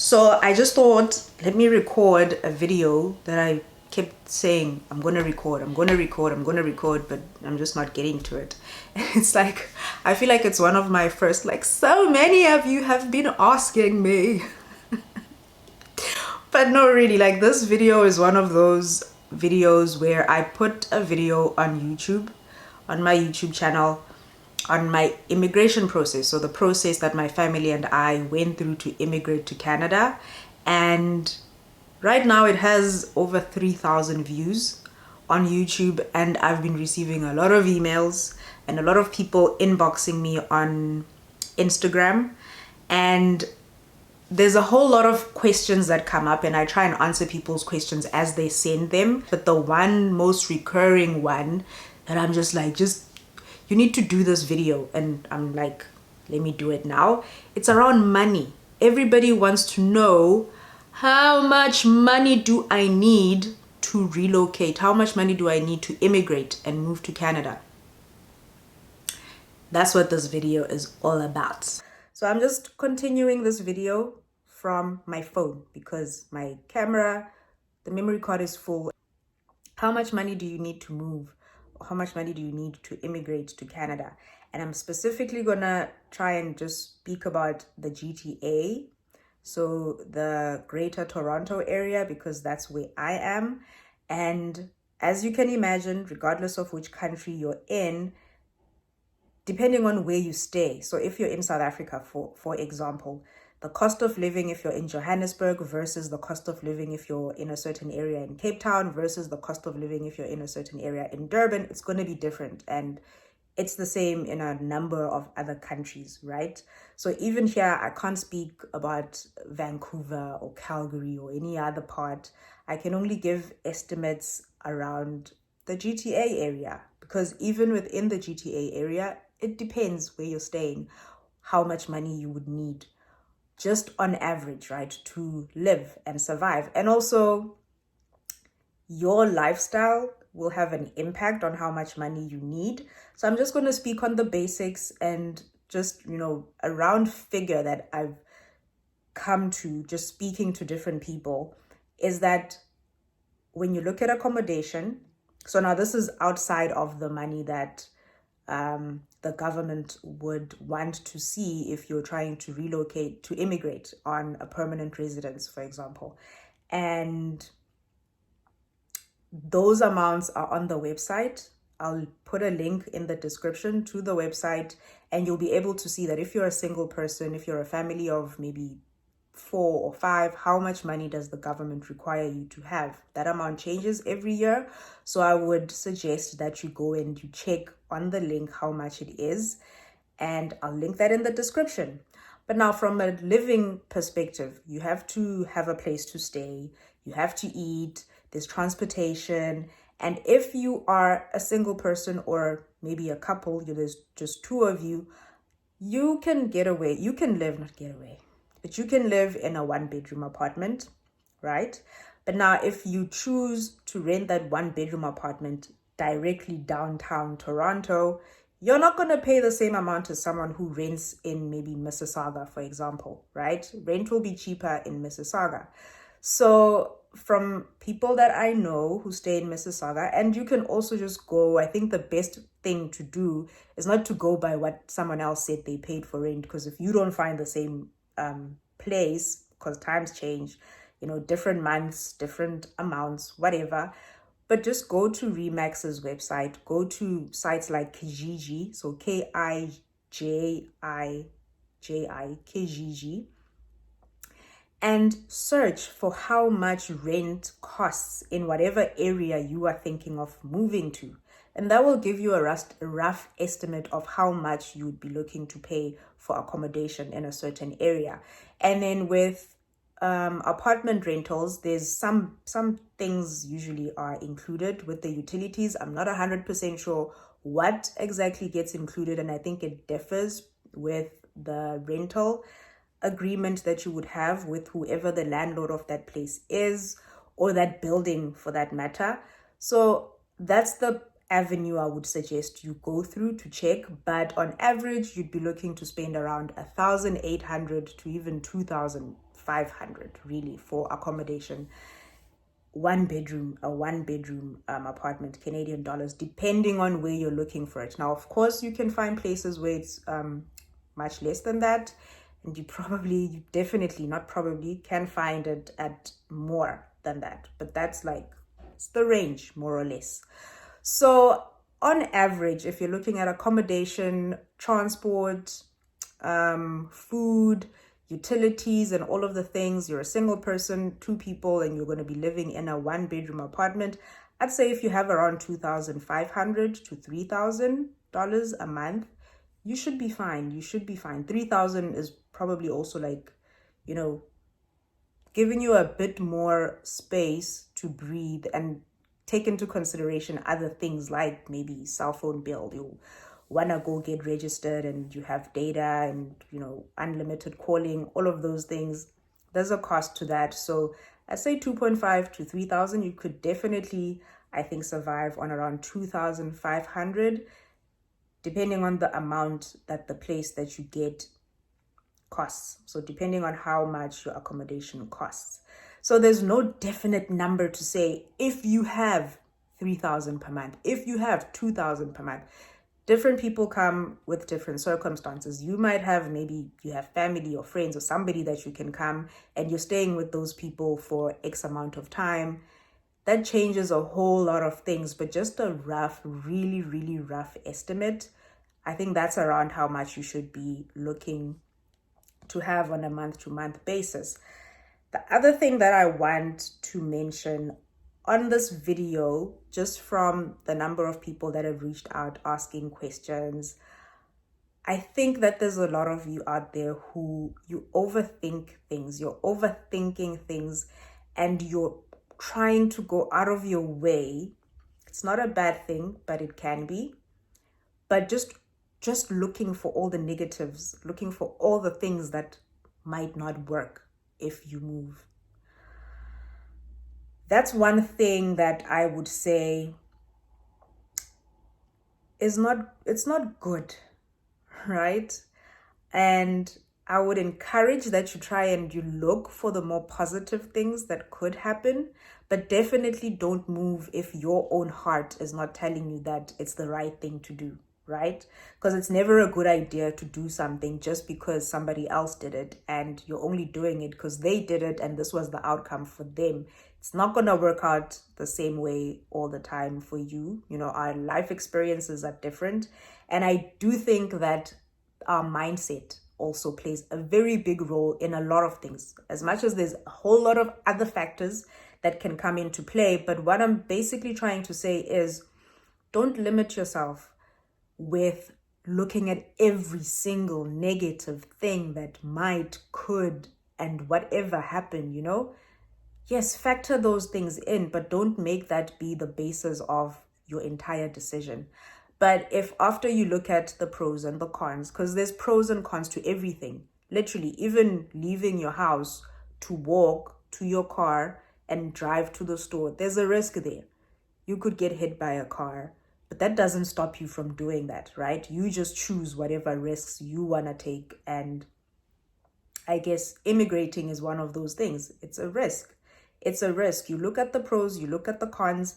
So I just thought, let me record a video that I kept saying, I'm going to record, I'm going to record, I'm going to record, but I'm just not getting to it. And it's like, I feel like it's one of my first, like so many of you have been asking me. But no, really, like this video is one of those videos where I put a video on YouTube, on my YouTube channel, on my immigration process. So the process that my family and I went through to immigrate to Canada. And right now it has over 3,000 views on YouTube, and I've been receiving a lot of emails and a lot of people inboxing me on Instagram. And there's a whole lot of questions that come up, and I try and answer people's questions as they send them. But the one most recurring one that I'm just like, you need to do this video, and I'm like, let me do it now. It's around money. Everybody wants to know, how much money do I need to relocate? How much money do I need to immigrate and move to Canada? That's what this video is all about. So I'm just continuing this video from my phone because my camera, the memory card is full. How much money do you need to move? How much money do you need to immigrate to Canada? And I'm specifically gonna try and just speak about the GTA, so the Greater Toronto area, because that's where I am. And as you can imagine, regardless of which country you're in, depending on where you stay. So if you're in South Africa, for example, the cost of living if you're in Johannesburg versus the cost of living if you're in a certain area in Cape Town versus the cost of living if you're in a certain area in Durban, it's going to be different. And it's the same in a number of other countries, right? So even here, I can't speak about Vancouver or Calgary or any other part. I can only give estimates around the GTA area, because even within the GTA area, it depends where you're staying, how much money you would need just on average, right, to live and survive. And also, your lifestyle will have an impact on how much money you need. So I'm just going to speak on the basics and just, a round figure that I've come to just speaking to different people is that when you look at accommodation, so now this is outside of the money that the government would want to see if you're trying to relocate, to immigrate on a permanent residence, for example. And those amounts are on the website. I'll put a link in the description to the website, and you'll be able to see that if you're a single person, if you're a family of maybe 4 or 5, how much money does the government require you to have? That amount changes every year. So I would suggest that you go and you check on the link how much it is, and I'll link that in the description. But now from a living perspective, you have to have a place to stay, you have to eat, there's transportation. And if you are a single person or maybe a couple, there's just 2 of you, you can get away, you can live, not get away, but you can live in a 1-bedroom apartment, right? But now if you choose to rent that 1-bedroom apartment directly downtown Toronto, you're not going to pay the same amount as someone who rents in maybe Mississauga, for example, right? Rent will be cheaper in Mississauga. So from people that I know who stay in Mississauga, and you can also just go, I think the best thing to do is not to go by what someone else said they paid for rent, because if you don't find the same place, because times change, different months, different amounts, whatever. But just go to Remax's website, go to sites like Kijiji, so Kijiji, Kijiji, and search for how much rent costs in whatever area you are thinking of moving to. And that will give you a rough estimate of how much you would be looking to pay for accommodation in a certain area. And then with apartment rentals, there's some things usually are included with the utilities. I'm not 100% sure what exactly gets included, and I think it differs with the rental agreement that you would have with whoever the landlord of that place is, or that building for that matter. So that's the avenue I would suggest you go through to check. But on average, you'd be looking to spend around 1,800 to even 2,000 2,500 really for accommodation. A one bedroom apartment, Canadian dollars, depending on where you're looking for it. Now, of course, you can find places where it's much less than that, and you definitely, not probably, can find it at more than that. But that's like, it's the range, more or less. So on average, if you're looking at accommodation, transport, food, utilities, and all of the things, you're a single person, 2 people, and you're going to be living in a 1-bedroom apartment, I'd say if you have around $2,500 to $3,000 a month, you should be fine. You should be fine. 3,000 is probably also like, you know, giving you a bit more space to breathe and take into consideration other things like maybe cell phone bill. You want to go get registered and you have data and, you know, unlimited calling, all of those things. There's a cost to that. So I say 2.5 to 3,000. You could definitely, I think, survive on around 2,500, depending on the amount that the place that you get costs. So depending on how much your accommodation costs. So there's no definite number to say if you have 3,000 per month, if you have 2,000 per month. Different people come with different circumstances. You might have, maybe you have family or friends or somebody that you can come and you're staying with those people for X amount of time. That changes a whole lot of things, but just a rough, really, really rough estimate, I think that's around how much you should be looking to have on a month-to-month basis. The other thing that I want to mention on this video, just from the number of people that have reached out asking questions, I think that there's a lot of you out there who you overthink things. You're overthinking things and you're trying to go out of your way. It's not a bad thing, but it can be. But just looking for all the negatives, looking for all the things that might not work if you move. That's one thing that I would say it's not good, right? And I would encourage that you try and you look for the more positive things that could happen, but definitely don't move if your own heart is not telling you that it's the right thing to do, right? Because it's never a good idea to do something just because somebody else did it and you're only doing it because they did it and this was the outcome for them. It's not going to work out the same way all the time for you. You know, our life experiences are different. And I do think that our mindset also plays a very big role in a lot of things, as much as there's a whole lot of other factors that can come into play. But what I'm basically trying to say is don't limit yourself with looking at every single negative thing that might, could, and whatever happen, you know? Yes, factor those things in, but don't make that be the basis of your entire decision. But if after you look at the pros and the cons, because there's pros and cons to everything, literally, even leaving your house to walk to your car and drive to the store, there's a risk there. You could get hit by a car, but that doesn't stop you from doing that, right? You just choose whatever risks you want to take. And I guess immigrating is one of those things. It's a risk. It's a risk. You look at the pros, you look at the cons,